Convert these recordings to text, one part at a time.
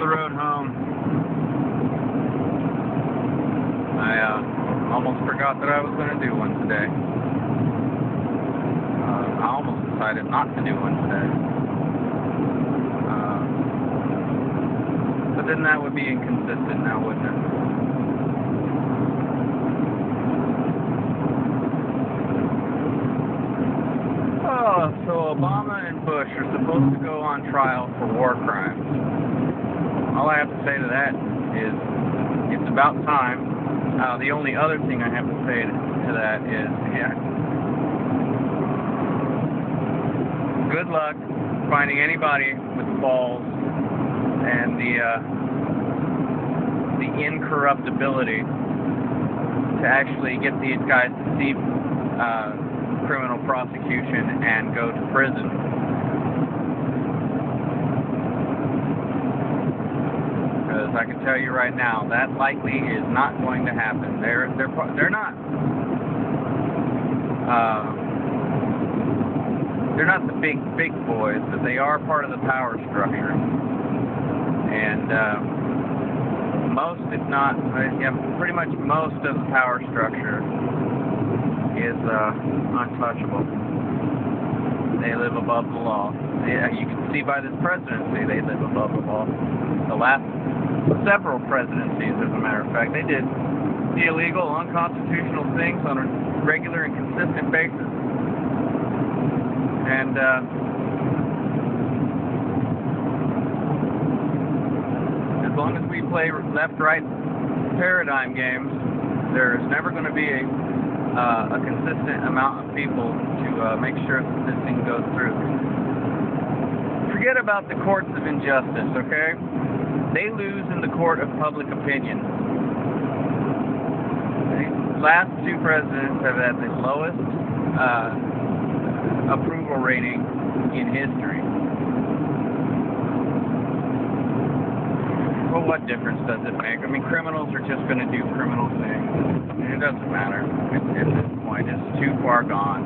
the road home. I almost forgot that I was going to do one today. I almost decided not to do one today. But then that would be inconsistent now, wouldn't it? So Obama and Bush are supposed to go on trial for war crimes. All I have to say to that is, it's about time. The only other thing I have to say to that is, yeah, good luck finding anybody with balls and the incorruptibility to actually get these guys to see criminal prosecution and go to prison. Because I can tell you right now, that likely is not going to happen. They're not the big boys, but they are part of the power structure. And most, if not, pretty much most of the power structure is untouchable. They live above the law. You can see by this presidency, they live above the law. The last several presidencies, as a matter of fact, they did illegal, unconstitutional things on a regular and consistent basis. And as long as we play left-right paradigm games, there's never going to be a consistent amount of people to make sure that this thing goes through. Forget about the courts of injustice, okay? They lose in the court of public opinion. The last two presidents have had the lowest approval rating in history. Well, what difference does it make? I mean, criminals are just going to do criminal things. It doesn't matter. At this point, it's too far gone.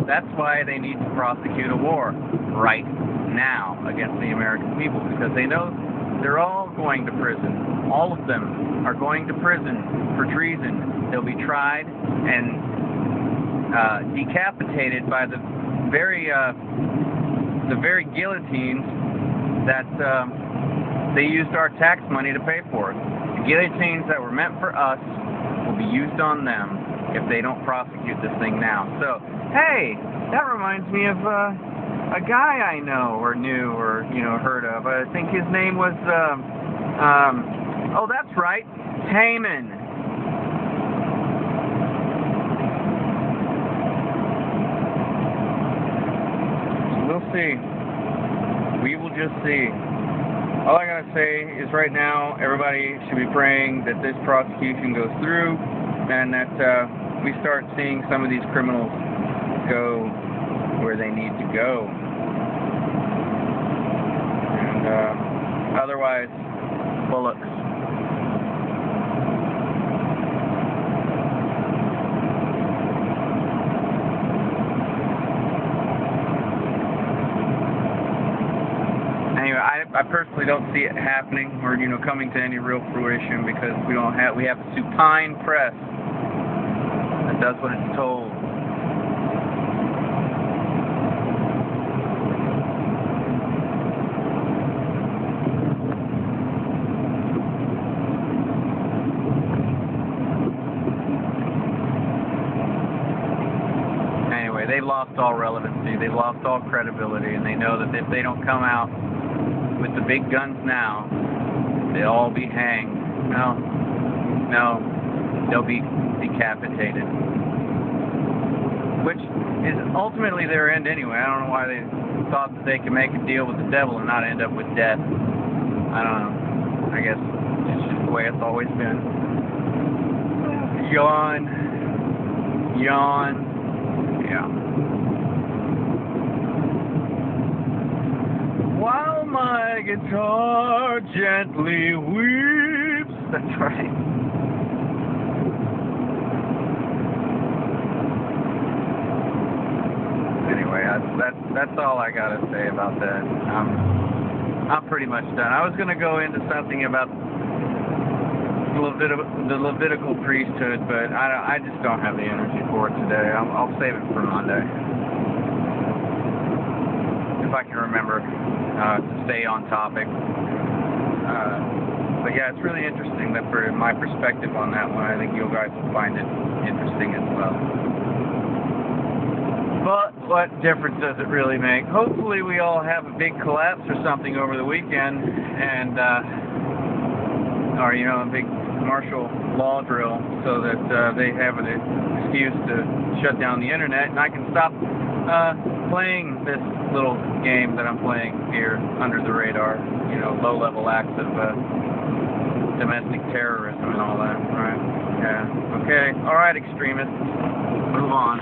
That's why they need to prosecute a war right now against the American people, because they know they're all going to prison. All of them are going to prison for treason. They'll be tried and decapitated by the very guillotines that they used our tax money to pay for. The guillotines that were meant for us will be used on them if they don't prosecute this thing now. So, hey, that reminds me of a guy I know or knew or, heard of. I think his name was, oh, that's right, Haman. We'll see. We will just see. All I gotta say is right now, everybody should be praying that this prosecution goes through and that we start seeing some of these criminals go where they need to go. And otherwise, bullocks. I personally don't see it happening or coming to any real fruition, because we have a supine press that does what it's told. Anyway, they've lost all relevancy, they've lost all credibility, and they know that if they don't come out with the big guns now, they'll all be hanged. No, they'll be decapitated. Which is ultimately their end anyway. I don't know why they thought that they could make a deal with the devil and not end up with death. I don't know. I guess it's just the way it's always been. Yawn. Yeah. While my guitar gently weeps. That's right. Anyway, that's all I gotta say about that. I'm pretty much done. I was going to go into something about the Levitical priesthood, but I just don't have the energy for it today. I'll save it for Monday. If I can remember to stay on topic. But yeah, it's really interesting that for my perspective on that one, I think you guys will find it interesting as well. But what difference does it really make? Hopefully we all have a big collapse or something over the weekend, and or you know, a big martial law drill, so that they have an excuse to shut down the internet, and I can stop playing this little game that I'm playing here under the radar. You know, low-level acts of domestic terrorism and all that. Right? Yeah. Okay. All right, extremists. Move on.